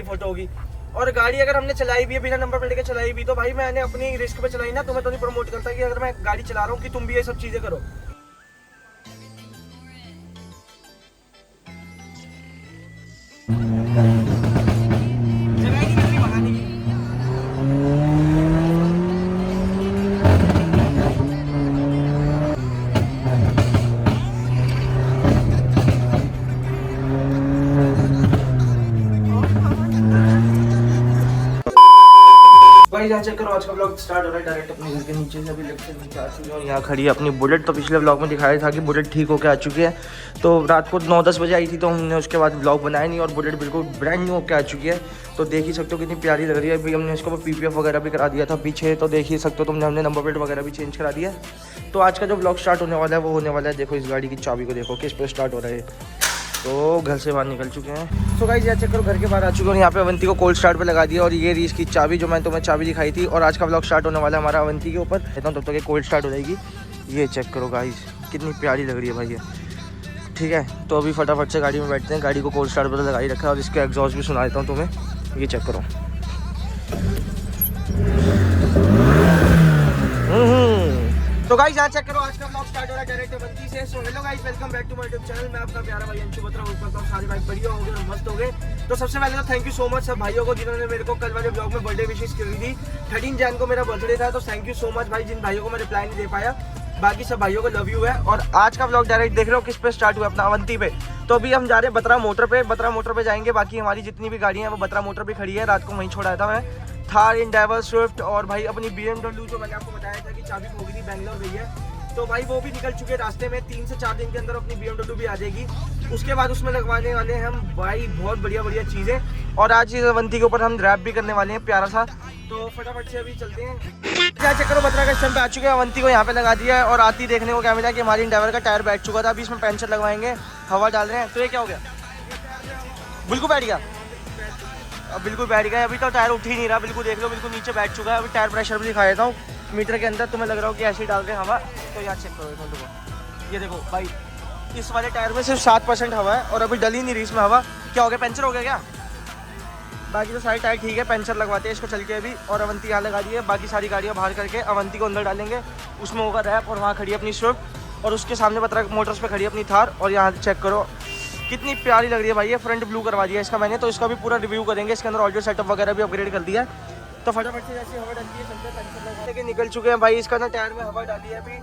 Photo होगी। और गाड़ी अगर हमने चलाई भी है, बिना नंबर प्लेट के चलाई भी, तो भाई मैंने अपनी रिस्क पे चलाई ना, तो मैं तो नहीं प्रमोट करता कि अगर मैं गाड़ी चला रहा हूँ कि तुम भी ये सब चीजें करो। भाई यहाँ चेक करो, आज का ब्लॉग स्टार्ट हो रहा है डायरेक्ट अपने घर के नीचे से। अभी लेफ्ट से नीचे आ चुके हैं, यहाँ खड़ी है अपनी बुलेट। तो पिछले ब्लॉग में दिखाया था कि बुलेट ठीक होकर आ चुकी है। तो रात को 9-10 बजे आई थी, तो हमने उसके बाद ब्लॉग बनाया नहीं, और बुलेट बिल्कुल ब्रांड न्यू होकर आ चुकी है। तो देख ही सकते हो कितनी प्यारी लग रही है। अभी हमने इसको PPF वगैरह भी करा दिया था पीछे, तो देख ही सकते हो हमने नंबर प्लेट वगैरह भी चेंज करा दिया। तो आज का जो ब्लॉग स्टार्ट होने वाला है वो होने वाला है, देखो इस गाड़ी की चाबी को देखो किस पे स्टार्ट हो रहा है। तो घर से बाहर निकल चुके हैं। तो गाइस यहाँ चेक करो, घर के बाहर आ चुके हैं। यहाँ पे अवंती को कोल्ड स्टार्ट पे लगा दिया, और ये रही इसकी चाबी जो मैं तुम्हें चाबी दिखाई थी। और आज का ब्लॉग स्टार्ट होने वाला है हमारा अवंती के ऊपर। कहता हूँ तब तक ये कोल्ड स्टार्ट हो जाएगी। ये चेक करो गाइस, कितनी प्यारी लग रही है भाई ये। ठीक है, तो अभी फटाफट से गाड़ी में बैठते हैं। गाड़ी को कोल्ड स्टार्ट पर लगा ही रखा है, और इसके एग्जॉस्ट भी सुना देता हूँ तुम्हें। ये चेक करो। तो गाइस यहाँ चेक करो, आज का ब्लॉग स्टार्ट हो रहा है डायरेक्ट अवंती से। So hello guys, welcome back to my YouTube channel. मैं आपका प्यारा भाई अंशु बत्रा। उस पर सारे भाई बढ़िया हो गए और मस्त हो गए। तो सबसे पहले तो थैंक यू सो मच सब भाइयों को जिन्होंने मेरे को कल वाले ब्लॉग में बर्थडे विशेष करी थी। 13 जैन को मेरा बर्थडे था, तो थैंक यू सो मच भाई, जिन भाइयों को मैं रिप्लाई नहीं दे पाया। बाकी सब भाइयों को लव यू है। और आज का ब्लॉग डायरेक्ट देख रहे हो किस पे स्टार्ट हुआ, अपना अवंती पे। तो अभी हम जा रहे हैं बत्रा मोटर पे। बत्रा मोटर पे जाएंगे। बाकी हमारी जितनी भी गाड़ियाँ हैं वो बत्रा मोटर पे खड़ी है। रात को वहीं छोड़ा था मैं, थार, इंडाइवर, स्विफ्ट, और भाई अपनी BMW जो मैंने आपको बताया था कि चाबी खो गई थी, बैंगलोर गई है। तो भाई वो भी निकल चुके हैं रास्ते में। 3 से 4 दिन के अंदर अपनी BMW भी आ जाएगी। उसके बाद उसमें लगवाने वाले हैं हम भाई बहुत बढ़िया बढ़िया चीज़ें। और आज इस अवंती के ऊपर हम रैप भी करने वाले हैं प्यारा सा। तो फटाफट से अभी चलते हैं। क्या चेक करो, बत्रा का स्टैंड पे आ चुके हैं। अवंती को यहाँ पे लगा दिया है, और आती देखने को क्या मिला कि हमारी इंडाइवर का टायर बैठ चुका था। अभी इसमें पंचर लगवाएंगे, हवा डाल रहे हैं। तो ये क्या हो गया, बिल्कुल बैठ गया। अब बिल्कुल बैठ गया। अभी तो टायर उठ ही नहीं रहा, बिल्कुल देख लो, बिल्कुल नीचे बैठ चुका है। अभी टायर प्रेशर भी दिखा देता हूँ मीटर के अंदर। तुम्हें लग रहा हो कि ऐसे ही डाल रहे हैं हवा। तो यहाँ चेक करो देखो, ये देखो भाई, इस वाले टायर में सिर्फ 7% हवा है, और अभी डल ही नहीं रही इसमें हवा। क्या हो गया, पंचर हो गया क्या? बाकी तो सारे टायर ठीक है। पंचर लगवाते हैं इसको चल के अभी। और अवंती यहाँ लगा दी है। बाकी सारी गाड़ियाँ बाहर करके अवंती को अंदर डालेंगे। उसमें होगा रैप, और वहाँ खड़ी है अपनी स्विफ्ट, और उसके सामने बत्रा मोटर्स पे खड़ी है अपनी थार। और यहाँ चेक करो कितनी प्यारी लग रही है भाई, ये फ्रंट ब्लू करवा दिया इसका मैंने। तो इसका भी पूरा रिव्यू करेंगे। इसके अंदर ऑडियो सेटअप वगैरह भी अपग्रेड कर दिया। तो फटाफट से जैसे हवा डालती है चलते पंचर लगा के निकल चुके हैं भाई। इसका ना टायर में हवा डाली है, अभी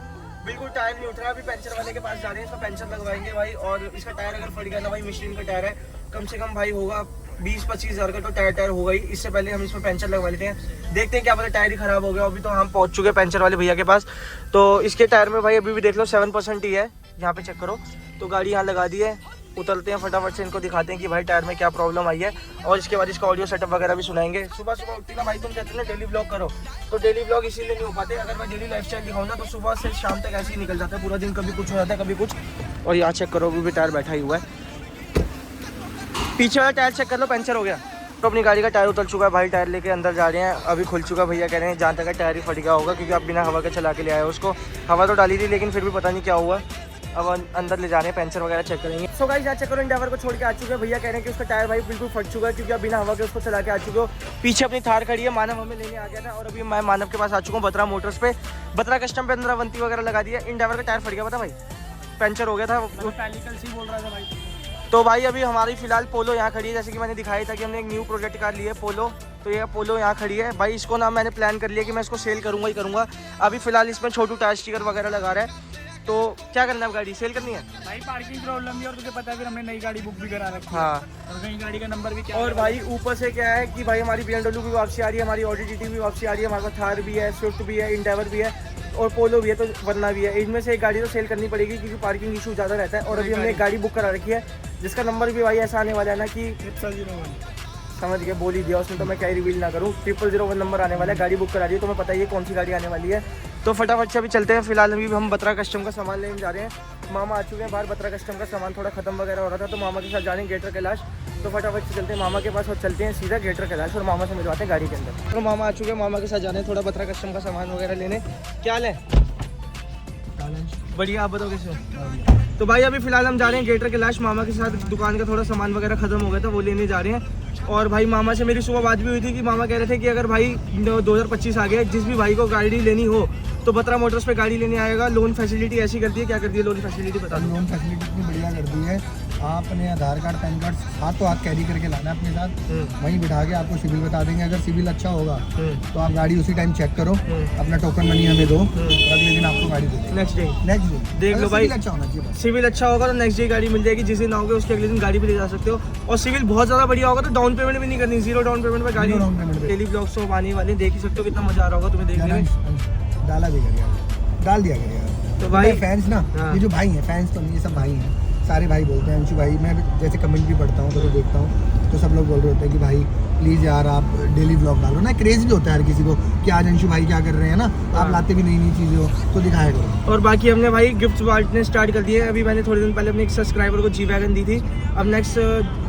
बिल्कुल टायर नहीं उठ रहा। अभी पंचर वाले के पास जा रहे हैं, इसका पंचर लगवाएंगे भाई। और इसका टायर अगर फट गया ना भाई, मशीन का टायर है, कम से कम भाई होगा 20-25 हज़ार का। तो टायर होगा ही। इससे पहले हम इसमें पंचर लगवा लेते हैं, देखते हैं क्या पता टायर ही खराब हो गया। अभी तो हम पहुंच चुके हैं पंचर वाले भैया के पास। तो इसके टायर में भाई अभी भी देख लो 7% ही है। यहाँ पे चेक करो। तो गाड़ी यहाँ लगा दी है, उतरते हैं फटाफट से, इनको दिखाते हैं कि भाई टायर में क्या प्रॉब्लम आई है। और इसके बाद इसका ऑडियो सेटअप वगैरह भी सुनाएंगे। सुबह सुबह उठती ना भाई, तुम कहते हो ना डेली ब्लॉग करो, तो डेली ब्लॉग इसीलिए नहीं हो पाते। अगर मैं डेली लाइफस्टाइल दिखाऊँ ना, तो सुबह से शाम तक ऐसे ही निकल जाता है पूरा दिन। कभी कुछ हो जाता है, कभी कुछ। और यहाँ चेक करो, अभी भी टायर बैठा ही हुआ है। पीछे वाला टायर चेक कर लो, पंचर हो गया। तो अपनी गाड़ी का टायर उतर चुका है भाई। टायर लेके अंदर जा रहे हैं। अभी खुल चुका, भैया कह रहे हैं जहाँ तक टायर ही फट गया होगा, क्योंकि आप बिना हवा के चला के ले आए उसको। हवा तो डाली थी, लेकिन फिर भी पता नहीं क्या हुआ। अब अंदर ले जा रहे हैं, पंचर वगैरह चेक करेंगे। सो गाइस यहाँ चेक करो, इंडाइवर को छोड़ के आ चुके हैं। भैया कह रहे हैं कि उसका टायर भाई बिल्कुल फट चुका है, क्योंकि आप बिना हवा के उसको चला के आ चुके हो। पीछे अपनी थार खड़ी है, मानव हमें लेने आ गया था। और अभी मैं मानव के पास आ चुका हूँ बत्रा मोटर्स पे। बत्रा कस्टम पे अंदर अवंती वगैरह लगा दिया। इंडाइवर का टायर फट गया, पता भाई, पंचर हो गया था। पहले कल से बोल रहा था भाई। तो भाई अभी हमारी फिलहाल पोलो यहाँ खड़ी है, जैसे कि मैंने दिखाया था कि हमने एक न्यू प्रोजेक्ट कार ली है पोलो। तो ये पोलो यहाँ खड़ी है भाई। इसको ना मैंने प्लान कर लिया कि मैं इसको सेल करूँगा ही करूँगा। अभी फिलहाल इसमें छोटू टायर स्टिकर वगैरह लगा रहा है। तो क्या करना है, गाड़ी सेल करनी है भाई। पार्किंग प्रॉब्लम भी, और तुझे पता है फिर हमने नई गाड़ी बुक भी करा रखी है। हाँ, और नई गाड़ी का नंबर भी क्या। और भाई ऊपर से क्या है कि भाई हमारी BMW भी वापसी आ रही है, हमारी Audi TT भी वापसी आ रही है, हमारे पास थार भी है, स्विफ्ट भी है, इंडाइवर भी है, और पोलो भी है, तो वरना भी है। इनमें से एक गाड़ी तो सेल करनी पड़ेगी, क्योंकि पार्किंग इशू ज़्यादा रहता है। और अभी हमने एक गाड़ी बुक करा रखी है, जिसका नंबर भी भाई ऐसा आने वाला है ना कि 001 समझ के बोल ही दिया उसमें, तो मैं क्या रिवील ना करूँ। 001 नंबर आने वाला है। गाड़ी बुक करा दी है, तो मैं पता ही है कौन सी गाड़ी आने वाली है। तो फटाफट से अभी चलते हैं। फिलहाल अभी हम बत्रा कस्टम का सामान लेने जा रहे हैं। मामा आ चुके हैं बाहर। बत्रा कस्टम का सामान थोड़ा खत्म वगैरह हो रहा था, तो मामा के साथ जा रहे हैं गेटर कैलाश। तो फटाफट से चलते हैं मामा के पास, और चलते हैं सीधा गेटर कैलाश, और मामा से मिलवाते हैं गाड़ी के अंदर। तो मामा आ चुके हैं, मामा के साथ जा रहे हैं थोड़ा बत्रा कस्टम का सामान वगैरह लेने। क्या लें? बढ़िया, आप बताओ कैसे। तो भाई अभी फिलहाल हम जा रहे हैं गेटर कैलाश। मामा के साथ दुकान का थोड़ा सामान वगैरह खत्म हो गया था, वो लेने जा रहे हैं। और भाई मामा से मेरी सुबह बात भी हुई थी कि मामा कह रहे थे कि अगर भाई 2025 आ गया, जिस भी भाई को गाड़ी लेनी हो तो बत्रा मोटर्स पे गाड़ी लेने आएगा। लोन फैसिलिटी ऐसी कर दी है, क्या कर दी है लोन फैसिलिटी बता दो। लोन फैसिलिटी इतनी बढ़िया कर दी है, आपने आधार कार्ड पैन कार्ड हाथों हाथ कैरी करके लाना है अपने साथ, वहीं बिठा के आपको सिविल बता देंगे। अगर सिविल अच्छा होगा तो आप गाड़ी उसी टाइम चेक करो, अपना टोकन मनी हमें दो और अगले दिन आपको गाड़ी दे देंगे। नेक्स्ट डे देख लो भाई, अच्छा होना चाहिए बस। सिविल अच्छा होगा तो नेक्स्ट डे गाड़ी मिल जाएगी, जिस दिन आओगे उसके अगले दिन गाड़ी भी ले जा सकते हो। और सिविल बहुत ज़्यादा बढ़िया होगा तो डाउन पेमेंट भी नहीं करनी, 0 डाउन पेमेंट पे गाड़ी। डाउन पेमेंट पे डेली ब्लॉग्स तो आने वाले, देख ही सकते हो कितना मजा आ रहा होगा तुम्हें देखने में। डाला भी कर यार, डाल दिया कर यार। तो भाई फैंस ना, ये जो भाई हैं, फैंस तो नहीं, ये सब भाई हैं, सारे भाई बोलते हैं अंशु भाई। मैं जैसे कमेंट भी पढ़ता हूँ तो देखता हूँ तो सब लोग बोल रहे होते हैं कि भाई प्लीज़ यार आप डेली ब्लॉग डालो ना। क्रेज़ भी होता है हर किसी को कि आज अंशु भाई क्या कर रहे हैं ना, आप लाते भी नई नई चीज़ें हो तो दिखाया करो। और बाकी हमने भाई गिफ्ट बांटने स्टार्ट कर दिए। अभी मैंने थोड़े दिन पहले अपने एक सब्सक्राइबर को जी वैगन दी थी। अब नेक्स्ट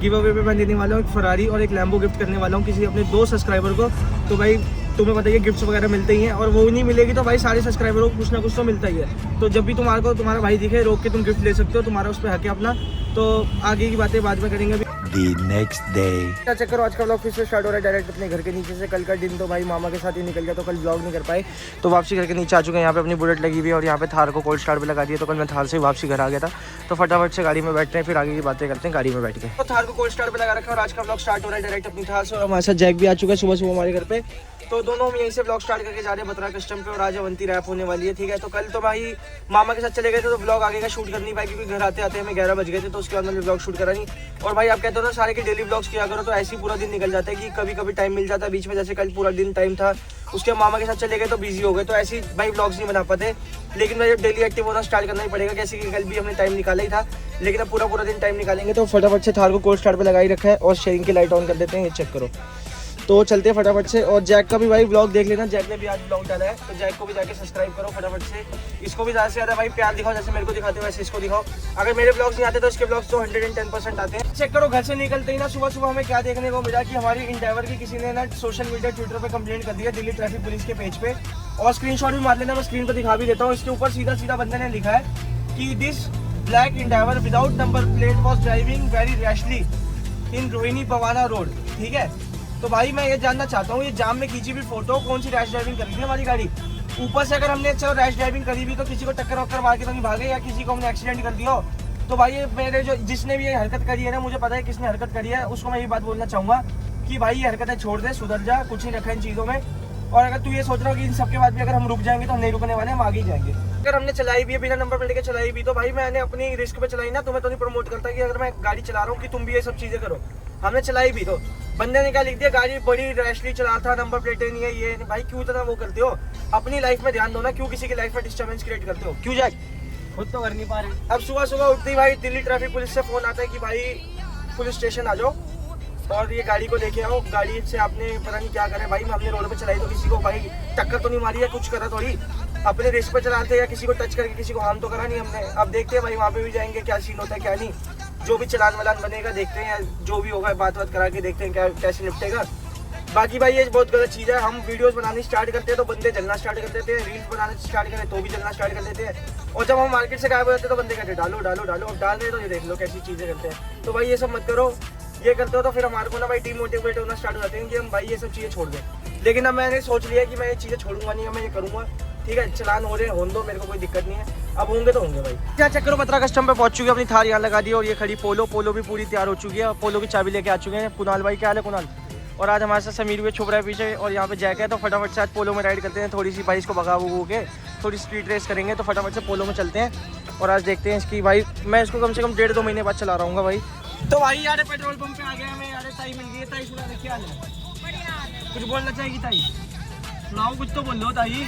गिव अवे पे मैं देने वाला हूँ एक फरारी और एक लैम्बो गिफ्ट करने वाला हूँ किसी अपने 2 सब्सक्राइबर को। तो भाई तुम्हें पता है गिफ्ट्स वगैरह मिलते ही हैं, और वो नहीं मिलेगी तो भाई सारे सब्सक्राइबरों को कुछ ना कुछ तो मिलता ही है। तो जब भी तुम्हारे को तुम्हारा भाई दिखे रोक के तुम गिफ्ट ले सकते हो, तुम्हारा उस पर हक है अपना। तो आगे की बातें बाद में करेंगे। The next day. क्या चक्कर, आज का ब्लॉग फिर से स्टार्ट हो रहा है डायरेक्ट अपने घर के नीचे से। कल का दिन तो भाई मामा के साथ ही निकल गया, तो कल ब्लॉग नहीं कर पाए। तो वापसी घर के नीचे आ चुके हैं। यहाँ पे अपनी बुलेट लगी हुई है और यहाँ पे थार को कोल्ड स्टार्ट भी लगा दिया। तो कल मैं थार से वापसी घर आ गया था, तो फटाफट से गाड़ी में बैठते हैं, फिर आगे की बातें करते हैं गाड़ी में बैठ के। तो थार को कोल्ड स्टार्ट पे लगा रखा है और आज का ब्लॉग स्टार्ट हो रहा है डायरेक्ट अपनी थार से। और हमारे साथ जैक भी आ चुका है सुबह सुबह हमारे घर पे। तो दोनों हम यहीं से ब्लॉग स्टार्ट करके जा रहे हैं बत्रा कस्टम पे, और आज अवंती रैप होने वाली है। ठीक है, तो कल तो भाई मामा के साथ चले गए थे तो ब्लॉग आगे का शूट कर नहीं पाए, क्योंकि घर आते आते हमें 11 बज गए थे। तो उसके बाद मैंने ब्लॉग शूट करा नहीं। और भाई आप कहते हो ना सारे के डेली ब्लॉग्स किया करो, तो ऐसे ही पूरा दिन निकल जाता है कि कभी कभी टाइम मिल जाता है बीच में। जैसे कल पूरा दिन टाइम था, उसके मामा के साथ चले गए तो बिजी हो गए, तो ऐसे ही भाई ब्लॉग्स नहीं बना पाते। लेकिन मैं डेली एक्टिव होना स्टार्ट करना ही पड़ेगा, कैसे कि कल भी हमने टाइम निकाला ही था, लेकिन अब पूरा दिन टाइम निकालेंगे। तो फटाफट से थार को कोल्ड स्टार्ट पे लगा ही रखा है और शेयरिंग की लाइट ऑन कर देते हैं, ये चेक करो। तो चलते हैं फटाफट से। और जैक का भी भाई ब्लॉग देख लेना, जैक ने भी आज ब्लॉग डाला है, तो जैक को भी जाके सब्सक्राइब करो फटाफट से। इसको भी ज़्यादा से ज़्यादा भाई प्यार दिखाओ, जैसे मेरे को दिखाते हो वैसे इसको दिखाओ। अगर मेरे ब्लॉग्स नहीं आते तो इसके ब्लॉग्स तो 110% आते हैं। चेक करो, घर से निकलते ही ना सुबह सुबह हमें क्या देखने को मिला कि हमारी इंडेवर की किसी ने ना सोशल मीडिया ट्विटर पर कंप्लेंट कर दिया दिल्ली ट्रैफिक पुलिस के पेज पे। और स्क्रीनशॉट भी मार लेना, मैं स्क्रीन पर दिखा भी देता हूँ। इसके ऊपर सीधा सीधा बंदे ने लिखा है कि this black endeavour without number plate was driving very rashly in Rohini Pawana road. ठीक है, तो भाई मैं ये जानना चाहता हूँ, ये जाम में खींची हुई फोटो कौन सी रैश ड्राइविंग करी थी हमारी गाड़ी। ऊपर से अगर हमने चलो रैश ड्राइविंग करी भी तो किसी को टक्कर वक्कर मार के तो नहीं भागे, या किसी को हमने एक्सीडेंट कर दिया हो। तो भाई ये मेरे जो जिसने भी ये हरकत करी है ना, मुझे पता है किसने हरकत करी है, उसको मैं ये बात बोलना चाहूँगा कि भाई ये हरकतें छोड़ दे, सुधर जा, कुछ नहीं रखा इन चीज़ों में। और अगर तू ये सोच रहा हो कि इन सबके बाद भी अगर हम रुक जाएंगे तो हम नहीं रुकने वाले, हम आगे ही जाएंगे। अगर हमने चलाई भी है बिना नंबर प्लेट के चलाई भी, तो भाई मैंने अपनी रिस्क पे चलाई ना, तुम्हें तो नहीं प्रमोट करता कि अगर मैं गाड़ी चला रहा हूँ कि तुम भी ये सब चीज़ें करो। हमने चलाई भी, तो बंदे ने क्या लिख दिया, गाड़ी बड़ी रैशली चला था, नंबर प्लेटें नहीं है, ये नहीं। भाई क्यों इतना वो करते हो, अपनी लाइफ में ध्यान दो ना, क्यों किसी की लाइफ में डिस्टर्बेंस क्रिएट करते हो, क्यों जैक? खुद तो कर नहीं पा रहे। अब सुबह सुबह उठते ही भाई दिल्ली ट्रैफिक पुलिस से फोन आता है कि भाई पुलिस स्टेशन आ जाओ और ये गाड़ी को लेके आओ। गाड़ी से आपने पता नहीं क्या करे भाई, हमने रोड पे चलाई तो किसी को भाई टक्कर तो नहीं मारी है, कुछ करा थोड़ी, अपने रेस पे चलाते या किसी को टच करके किसी को हार्म तो करा नहीं हमने। अब देखते हैं भाई वहाँ पे भी जाएंगे क्या सीन होता है क्या नहीं, जो भी चलान वलान बनेगा देखते हैं, जो भी होगा बात करा के देखते हैं क्या कैसे निपटेगा। बाकी भाई ये बहुत गलत चीज़ है, हम वीडियोस बनानी स्टार्ट करते हैं तो बंदे जलना स्टार्ट कर देते हैं, रील्स बनाने स्टार्ट करें तो भी जलना स्टार्ट कर देते हैं, और जब हम मार्केट से गायब हो जाते हैं तो बंदे कहते हैं डालो डालो डालो, अब डाल रहे तो ये देख लो कैसी चीज़ें करते हैं। तो भाई ये सब मत करो, ये करते हो तो फिर हमारे को ना भाई डीमोटिवेट होना स्टार्ट हो जाते हैं कि हम भाई ये सब चीज़ें छोड़ दें। लेकिन अब मैंने सोच लिया कि मैं ये चीज़ें छोड़ूंगा नहीं, मैं ये करूँगा। ठीक है, चलान हो रहे होने दो, मेरे को कोई दिक्कत नहीं है, अब होंगे तो होंगे भाई। क्या चक्कर, बत्रा कस्टम पे पहुंच चुके हैं, अपनी थार यहाँ लगा दी और ये खड़ी पोलो भी पूरी तैयार हो चुकी है। पोलो की चाबी लेके आ चुके हैं कुणाल भाई, क्या हाल है कुणाल? और आज हमारे साथ समीर भी छुप रहा है पीछे, और यहाँ पे जैक है। तो फटाफट से आज पोलो में राइड करते हैं, थोड़ी सी भाई इसको भगा भगू के थोड़ी स्पीड रेस करेंगे। तो फटाफट से पोलो में चलते हैं और आज देखते हैं इसकी भाई, मैं इसको कम से कम 1.5-2 महीने बाद चला रहा हूँ भाई। तो भाई यार पेट्रोल पंप पे आ गया हमें, यार ताई मिल गई है। ताई सुना क्या हाल है, कुछ बोलना चाहेगी ताई? सुनाओ कुछ तो बोल लो ताई,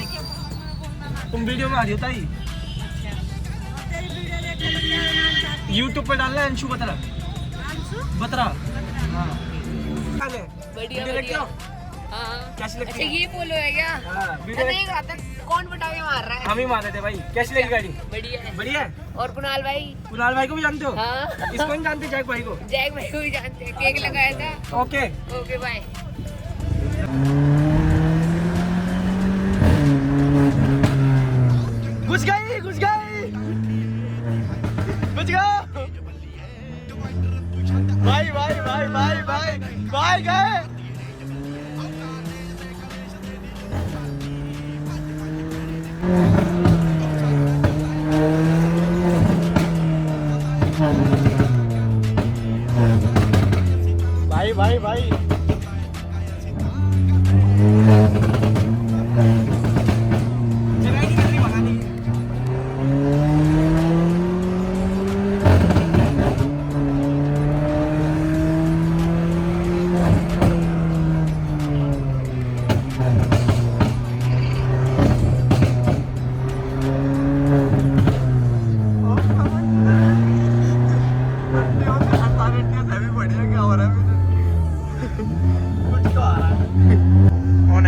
तुम वीडियो में आ रही हो ताई, यूट्यूब पे डालना है अंशु बत्रा। हाँ बढ़िया। हाँ। कैसी लगती अच्छा है? ये पोलो है क्या? हाँ, नहीं आता, कौन पटाखे मार रहा है? हम ही मार रहे थे भाई। कैसी लगी गाड़ी? बढ़िया है। बढ़िया है। और कुणाल भाई? कुणाल भाई को भी जानते हो? हाँ। इसको नहीं जानते, जैक भाई को? जैक भाई को भी जानते हैं, केक लगाया था। Okay okay bye. घुस गई भाई भाई भाई भाई भाई भाई गए। भाई भाई भाई जगह ही नहीं मिल रही भगाने की।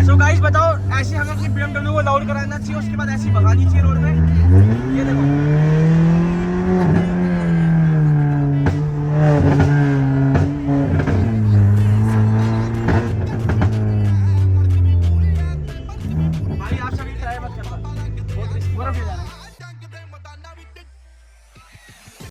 सो गाइस बताओ, ऐसे हमें अपनी BMW को लाउड कराना चाहिए, उसके बाद ऐसी भगानी चाहिए रोड पे। ये देखो भाई, आप सभी ट्राई मत करना, बहुत रिस्क, बर्फ ले जाना।